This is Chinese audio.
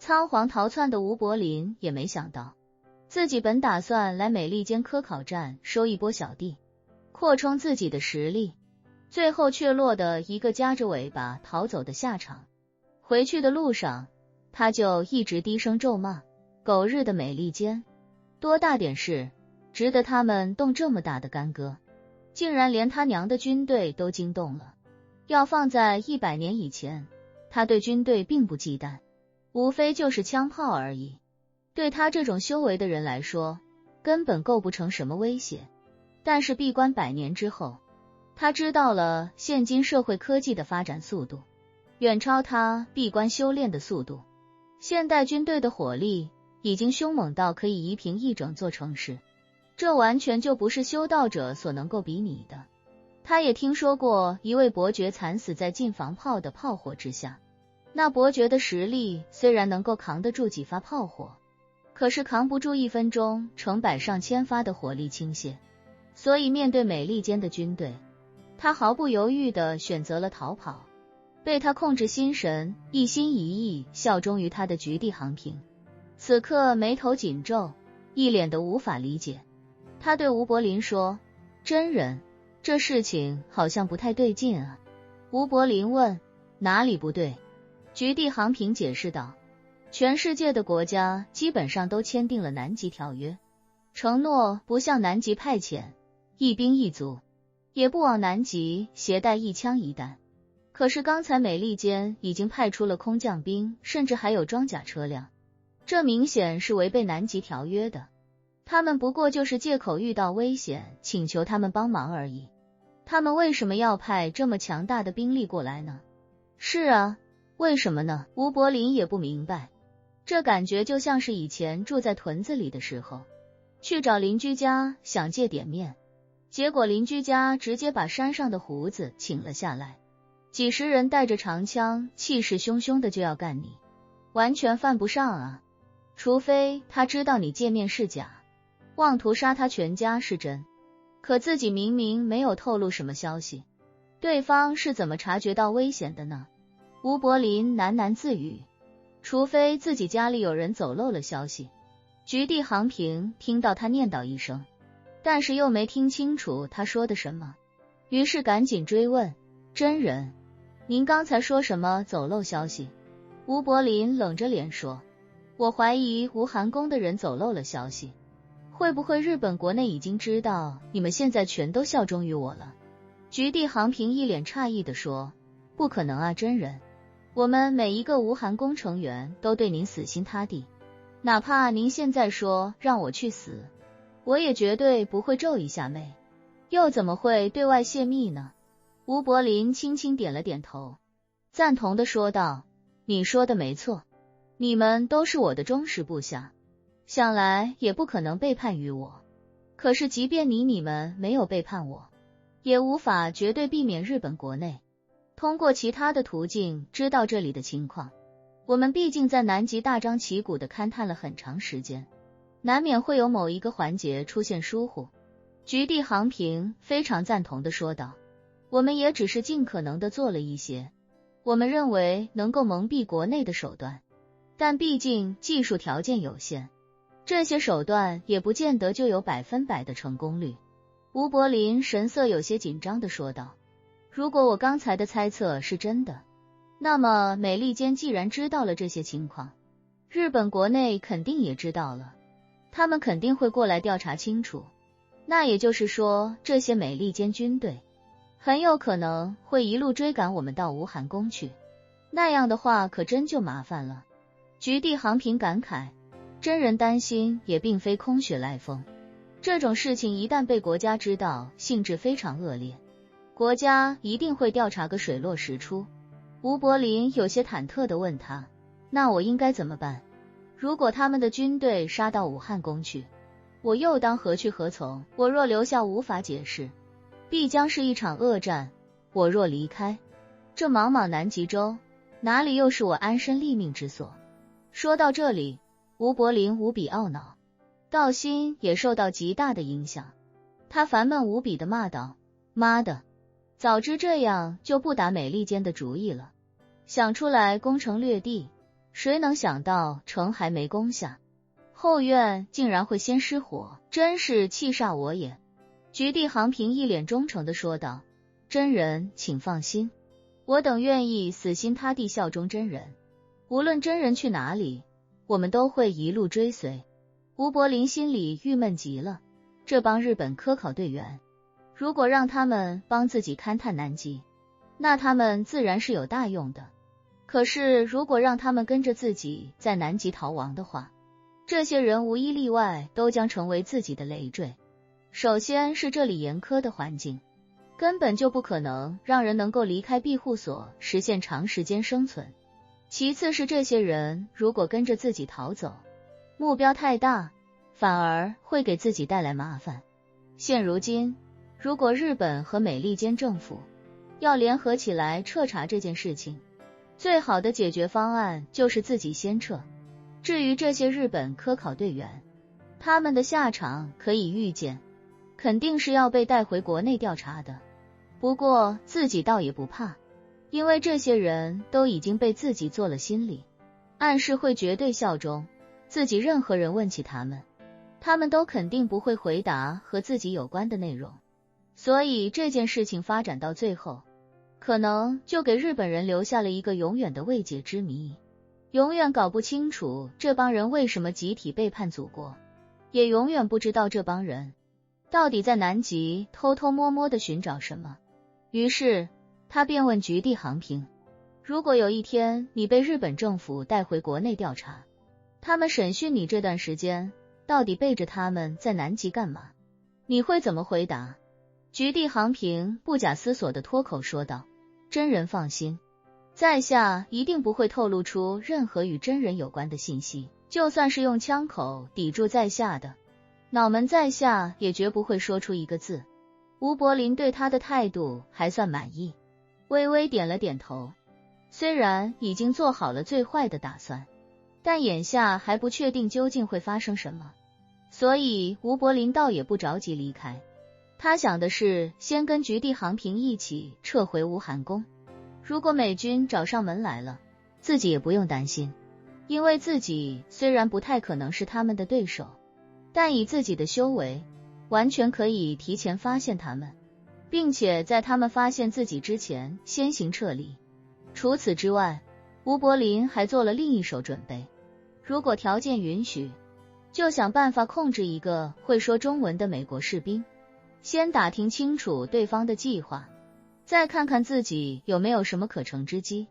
仓皇逃窜的吴柏林也没想到，自己本打算来美利坚科考站收一波小弟，扩充自己的实力，最后却落得一个夹着尾巴逃走的下场。回去的路上，他就一直低声咒骂，狗日的美利坚，多大点事，值得他们动这么大的干戈，竟然连他娘的军队都惊动了。要放在100年以前，他对军队并不忌惮，无非就是枪炮而已，对他这种修为的人来说，根本构不成什么威胁。但是闭关100年之后，他知道了现今社会科技的发展速度远超他闭关修炼的速度，现代军队的火力已经凶猛到可以夷平一整座城市，这完全就不是修道者所能够比拟的。他也听说过一位伯爵惨死在近防炮的炮火之下，那伯爵的实力虽然能够扛得住几发炮火，可是扛不住1分钟成百上千发的火力倾泻，所以面对美利坚的军队，他毫不犹豫地选择了逃跑。被他控制心神，一心一意效忠于他的菊地航平，此刻眉头紧皱，一脸的无法理解。他对吴柏林说：“真人，这事情好像不太对劲啊。”吴柏林问：“哪里不对？”菊地航平解释道：“全世界的国家基本上都签订了南极条约，承诺不向南极派遣一兵一卒，也不往南极携带一枪一弹。可是刚才美利坚已经派出了空降兵，甚至还有装甲车辆，这明显是违背南极条约的。他们不过就是借口遇到危险，请求他们帮忙而已。他们为什么要派这么强大的兵力过来呢？”“是啊，为什么呢？”吴柏林也不明白，这感觉就像是以前住在屯子里的时候，去找邻居家想借点面，结果邻居家直接把山上的胡子请了下来，几十人带着长枪，气势汹汹的就要干你，完全犯不上啊。除非他知道你见面是假，妄图杀他全家是真，可自己明明没有透露什么消息，对方是怎么察觉到危险的呢？吴柏林喃喃自语，除非自己家里有人走漏了消息。菊地航平听到他念叨一声，但是又没听清楚他说的什么，于是赶紧追问：“真人，您刚才说什么走漏消息？”吴柏林冷着脸说：“我怀疑无寒宫的人走漏了消息，会不会日本国内已经知道你们现在全都效忠于我了？”菊地航平一脸诧异地说：“不可能啊，真人，我们每一个无寒宫成员都对您死心塌地，哪怕您现在说让我去死，我也绝对不会皱一下眉，又怎么会对外泄密呢？”吴柏林轻轻点了点头，赞同地说道：“你说的没错，你们都是我的忠实部下，想来也不可能背叛于我。可是即便你们没有背叛我，也无法绝对避免日本国内通过其他的途径知道这里的情况。我们毕竟在南极大张旗鼓地勘探了很长时间，难免会有某一个环节出现疏忽。”菊地航平非常赞同地说道：“我们也只是尽可能地做了一些我们认为能够蒙蔽国内的手段，但毕竟技术条件有限，这些手段也不见得就有100%的成功率。”吴柏林神色有些紧张地说道：“如果我刚才的猜测是真的，那么美利坚既然知道了这些情况，日本国内肯定也知道了，他们肯定会过来调查清楚。那也就是说，这些美利坚军队很有可能会一路追赶我们到无寒宫去，那样的话可真就麻烦了。”菊地航平感慨，真人担心也并非空穴来风，这种事情一旦被国家知道，性质非常恶劣，国家一定会调查个水落石出。吴柏林有些忐忑地问他：“那我应该怎么办？如果他们的军队杀到武汉宫去，我又当何去何从？我若留下无法解释，必将是一场恶战，我若离开，这茫茫南极洲，哪里又是我安身立命之所？”说到这里，吴柏林无比懊恼，道心也受到极大的影响。他烦闷无比地骂道：“妈的，早知这样就不打美利坚的主意了，想出来攻城略地，谁能想到城还没攻下，后院竟然会先失火，真是气煞我也。局地航平一脸忠诚地说道：真人请放心，我等愿意死心塌地效忠真人，无论真人去哪里，我们都会一路追随。吴柏林心里郁闷极了，这帮日本科考队员，如果让他们帮自己勘探南极，那他们自然是有大用的。可是如果让他们跟着自己在南极逃亡的话，这些人无一例外都将成为自己的累赘。首先是这里严苛的环境，根本就不可能让人能够离开庇护所实现长时间生存。其次是这些人如果跟着自己逃走，目标太大，反而会给自己带来麻烦。现如今，如果日本和美利坚政府要联合起来彻查这件事情，最好的解决方案就是自己先撤。至于这些日本科考队员，他们的下场可以预见，肯定是要被带回国内调查的。不过自己倒也不怕，因为这些人都已经被自己做了心理暗示，会绝对效忠自己。任何人问起他们，他们都肯定不会回答和自己有关的内容。所以这件事情发展到最后，可能就给日本人留下了一个永远的未解之谜，永远搞不清楚这帮人为什么集体背叛祖国，也永远不知道这帮人到底在南极偷偷摸摸的寻找什么。于是他便问局地航平，如果有一天你被日本政府带回国内调查，他们审讯你这段时间到底背着他们在南极干嘛，你会怎么回答？局地航平不假思索地脱口说道：真人放心，在下一定不会透露出任何与真人有关的信息，就算是用枪口抵住在下的脑门，在下也绝不会说出一个字。吴柏林对他的态度还算满意，微微点了点头。虽然已经做好了最坏的打算，但眼下还不确定究竟会发生什么，所以吴柏林倒也不着急离开。他想的是先跟局地航平一起撤回无寒宫，如果美军找上门来了，自己也不用担心，因为自己虽然不太可能是他们的对手，但以自己的修为，完全可以提前发现他们，并且在他们发现自己之前先行撤离。除此之外，吴柏林还做了另一手准备，如果条件允许，就想办法控制一个会说中文的美国士兵，先打听清楚对方的计划，再看看自己有没有什么可乘之机。